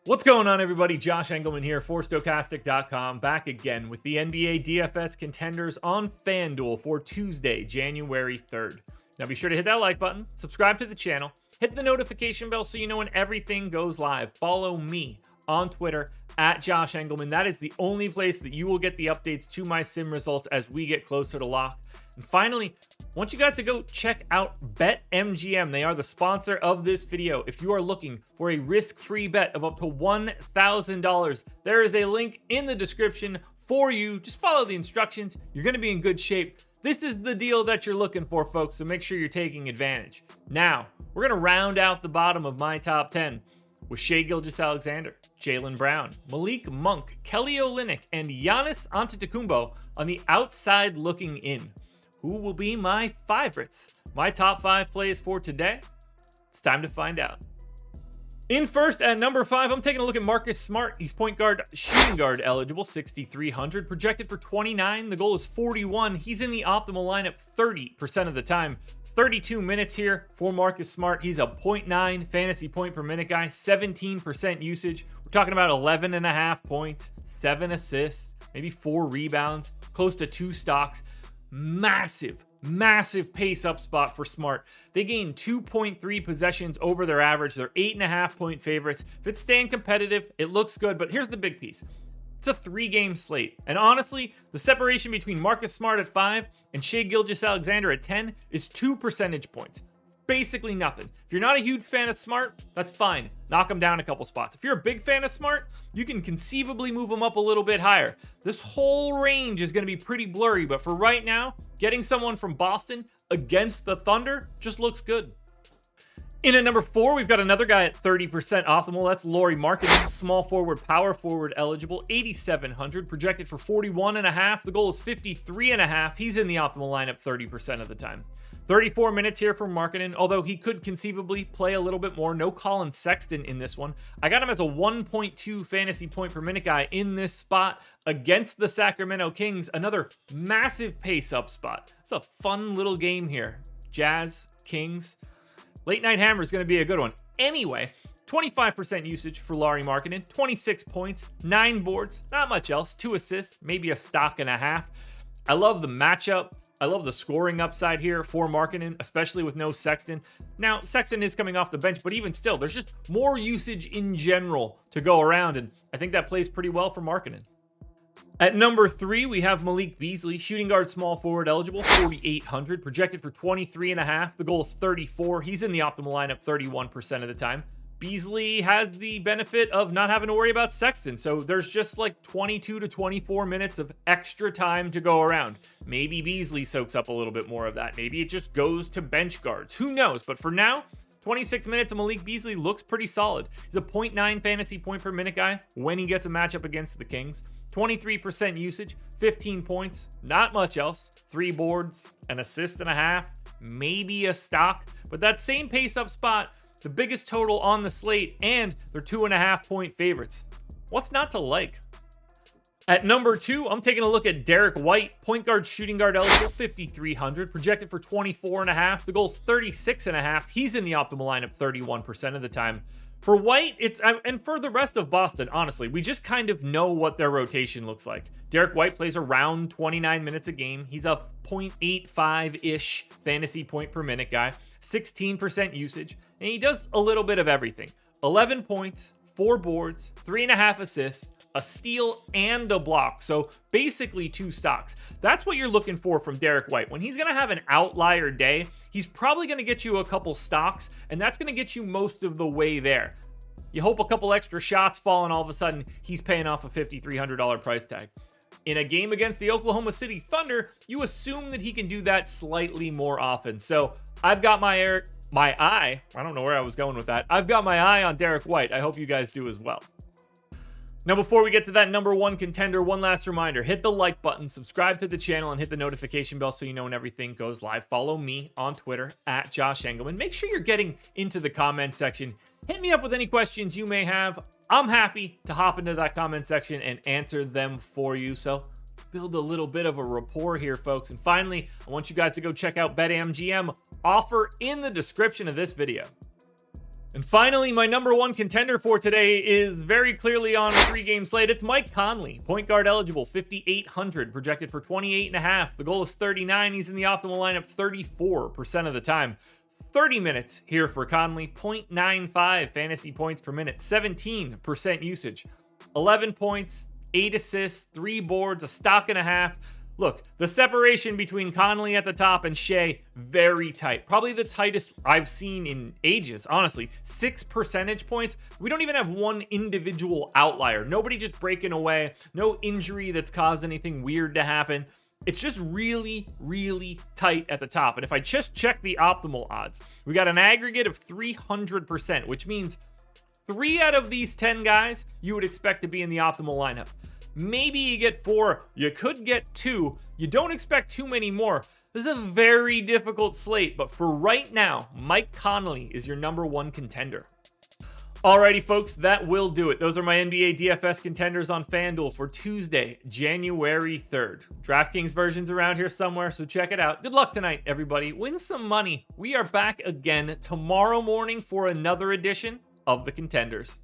What's going on, everybody? Josh Engleman here for Stokastic.com, back again with the NBA DFS contenders on FanDuel for Tuesday, January 3rd. Now be sure to hit that like button, subscribe to the channel, hit the notification bell so you know when everything goes live. Follow me on Twitter at Josh Engleman. That is the only place that you will get the updates to my sim results as we get closer to lock. And finally, I want you guys to go check out BetMGM. They are the sponsor of this video. If you are looking for a risk-free bet of up to $1,000, there is a link in the description for you. Just follow the instructions. You're going to be in good shape. This is the deal that you're looking for, folks, so make sure you're taking advantage. Now, we're going to round out the bottom of my top 10 with Shai Gilgeous-Alexander, Jaylen Brown, Malik Monk, Kelly Olynyk, and Giannis Antetokounmpo on the outside looking in. Who will be my favorites? My top 5 plays for today? It's time to find out. In first at number 5, I'm taking a look at Marcus Smart. He's point guard, shooting guard eligible, 6,300, projected for 29. The goal is 41. He's in the optimal lineup 30% of the time. 32 minutes here for Marcus Smart. He's a 0.9 fantasy point per minute guy, 17% usage. We're talking about 11.5 points, 7 assists, maybe 4 rebounds, close to 2 stocks. Massive pace up spot for Smart. They gained 2.3 possessions over their average. They're 8.5 point favorites. If it's staying competitive, it looks good, but here's the big piece. It's a 3-game slate. And honestly, the separation between Marcus Smart at 5 and Shai Gilgeous-Alexander at 10 is 2 percentage points. Basically nothing. If you're not a huge fan of Smart, that's fine. Knock him down a couple spots. If you're a big fan of Smart, you can conceivably move him up a little bit higher. This whole range is going to be pretty blurry, but for right now, getting someone from Boston against the Thunder just looks good. In at number 4, we've got another guy at 30% optimal. That's Lauri Markkanen, small forward, power forward eligible, 8,700, projected for 41.5. The goal is 53.5. He's in the optimal lineup 30% of the time. 34 minutes here for Markkanen, although he could conceivably play a little bit more. No Colin Sexton in this one. I got him as a 1.2 fantasy point per minute guy in this spot against the Sacramento Kings. Another massive pace up spot. It's a fun little game here. Jazz, Kings. Late Night Hammer is going to be a good one. Anyway, 25% usage for Lauri Markkanen, 26 points, 9 boards, not much else, 2 assists, maybe a stock and a half. I love the matchup. I love the scoring upside here for Markkanen, especially with no Sexton. Now, Sexton is coming off the bench, but even still, there's just more usage in general to go around, and I think that plays pretty well for Markkanen. At number 3, we have Malik Beasley, shooting guard, small forward eligible, 4,800, projected for 23.5. The goal is 34. He's in the optimal lineup 31% of the time. Beasley has the benefit of not having to worry about Sexton, so there's just like 22 to 24 minutes of extra time to go around. Maybe Beasley soaks up a little bit more of that. Maybe it just goes to bench guards. Who knows? But for now, 26 minutes of Malik Beasley looks pretty solid. He's a 0.9 fantasy point per minute guy when he gets a matchup against the Kings. 23% usage, 15 points, not much else. 3 boards, an assist and a half, maybe a stock. But that same pace up spot, the biggest total on the slate, and they're 2.5 point favorites. What's not to like? At number 2, I'm taking a look at Derek White, point guard, shooting guard eligible, 5,300, projected for 24.5. The goal is 36.5. He's in the optimal lineup 31% of the time. For White, and for the rest of Boston, honestly, we just kind of know what their rotation looks like. Derek White plays around 29 minutes a game. He's a 0.85-ish fantasy point per minute guy, 16% usage, and he does a little bit of everything. 11 points, 4 boards, 3.5 assists, a steal, and a block. So basically 2 stocks. That's what you're looking for from Derek White. When he's going to have an outlier day, he's probably going to get you a couple stocks, and that's going to get you most of the way there. You hope a couple extra shots fall, and all of a sudden, he's paying off a $5,300 price tag. In a game against the Oklahoma City Thunder, you assume that he can do that slightly more often. So I've got my eye, I don't know where I was going with that. I've got my eye on Derek White. I hope you guys do as well. Now, before we get to that number 1 contender, one last reminder, hit the like button, subscribe to the channel, and hit the notification bell so you know when everything goes live. Follow me on Twitter at Josh Engleman. Make sure you're getting into the comment section. Hit me up with any questions you may have. I'm happy to hop into that comment section and answer them for you. So let's build a little bit of a rapport here, folks. And finally, I want you guys to go check out BetMGM. Offer in the description of this video. And finally, my number one contender for today is very clearly on a 3-game slate. It's Mike Conley, point guard eligible, 5,800, projected for 28.5. The goal is 39. He's in the optimal lineup 34% of the time. 30 minutes here for Conley, 0.95 fantasy points per minute, 17% usage, 11 points, 8 assists, 3 boards, a stock and a half. Look, the separation between Conley at the top and Shea, very tight. Probably the tightest I've seen in ages, honestly. 6 percentage points. We don't even have one individual outlier. Nobody just breaking away. No injury that's caused anything weird to happen. It's just really, really tight at the top. And if I just check the optimal odds, we got an aggregate of 300%, which means 3 out of these 10 guys you would expect to be in the optimal lineup. Maybe you get 4, you could get 2, you don't expect too many more. This is a very difficult slate, but for right now, Mike Conley is your number one contender. Alrighty, folks, that will do it. Those are my NBA DFS contenders on FanDuel for Tuesday, January 3rd. DraftKings version's around here somewhere, so check it out. Good luck tonight, everybody. Win some money. We are back again tomorrow morning for another edition of the Contenders.